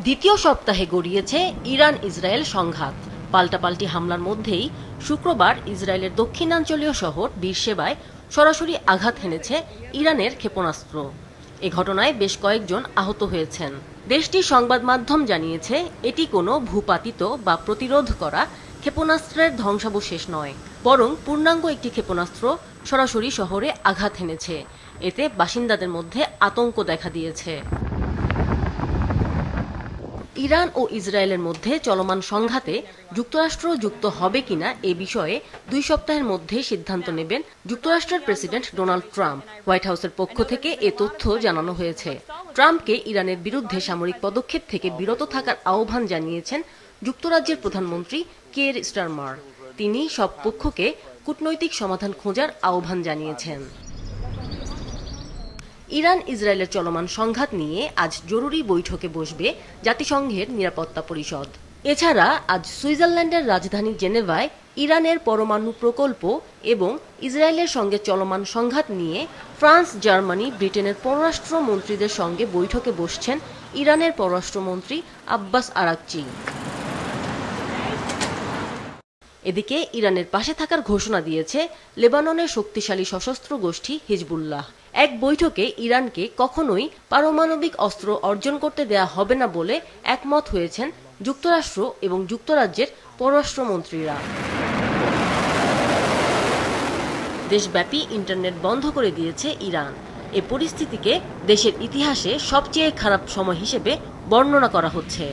দ্বিতীয় সপ্তাহে গড়িয়েছে Iran Israel সংঘাত। পাল্টাপাল্টি হামলার মধ্যেই শুক্রবার ইসরায়েলের দক্ষিণাঞ্চলীয় শহর বীরশেবায় সরাসরি আঘাত হেনেছে ইরানের ক্ষেপণাস্ত্র। এ ঘটনায় বেশ কয়েকজন আহত হয়েছেন। দেশটির সংবাদ মাধ্যম জানিয়েছে এটি কোনো ভূপাতিত বা প্রতিরোধ করা ক্ষেপণাস্ত্রের ধ্বংসাবশেষ নয়, বরং পূর্ণাঙ্গ একটি ক্ষেপণাস্ত্র সরাসরি শহরে আঘাত হেনেছে। এতে বাসিন্দাদের মধ্যে আতঙ্ক দেখা দিয়েছে। ইরান ও ইসরায়েলের মধ্যে চলমান সংঘাতে যুক্তরাষ্ট্র যুক্ত হবে কিনা এ বিষয়ে 2 সপ্তাহের মধ্যে সিদ্ধান্ত নেবেন যুক্তরাষ্ট্রের প্রেসিডেন্ট ডোনাল্ড ট্রাম্প। হোয়াইট হাউসের পক্ষ থেকে এ তথ্য জানানো হয়েছে। ট্রাম্পকে ইরানের বিরুদ্ধে সামরিক পদক্ষেপ থেকে বিরত থাকার আহ্বান জানিয়েছেন যুক্তরাজ্যের প্রধানমন্ত্রী কিয়ের স্টারমার। তিনি সব পক্ষকে কূটনৈতিক সমাধান খোঁজার আহ্বান জানিয়েছেন। ইরান ইসরায়েলের চলমান সংঘাত নিয়ে আজ জরুরি বৈঠকে বসবে জাতিসংঘের নিরাপত্তা পরিষদ। এছাড়া আজ সুইজারল্যান্ডের রাজধানী জেনেভায় ইরানের পরমাণু প্রকল্প এবং ইসরায়েলের সঙ্গে চলমান সংঘাত নিয়ে ফ্রান্স, জার্মানি, ব্রিটেনের পররাষ্ট্র মন্ত্রীদের সঙ্গে বৈঠকে বসছেন ইরানের পররাষ্ট্রমন্ত্রী আব্বাস আরাকচি। এদিকে ইরানের পাশে থাকার ঘোষণা দিয়েছে লেবাননের শক্তিশালী সশস্ত্র গোষ্ঠী হিজবুল্লাহ। এক বৈঠকে ইরানকে কখনোই পারমাণবিক অস্ত্র অর্জন করতে দেয়া হবে না বলে একমত হয়েছেন যুক্তরাষ্ট্র এবং যুক্তরাজ্যের পররাষ্ট্রমন্ত্রীরা। দেশব্যাপী ইন্টারনেট বন্ধ করে দিয়েছে ইরান। এ পরিস্থিতিকে দেশের ইতিহাসে সবচেয়ে খারাপ সময় হিসেবে বর্ণনা করা হচ্ছে।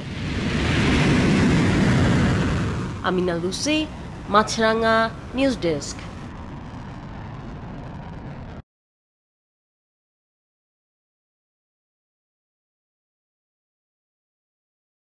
আমিনা লুসি, মাছরাঙা নিউজ ডেস্ক।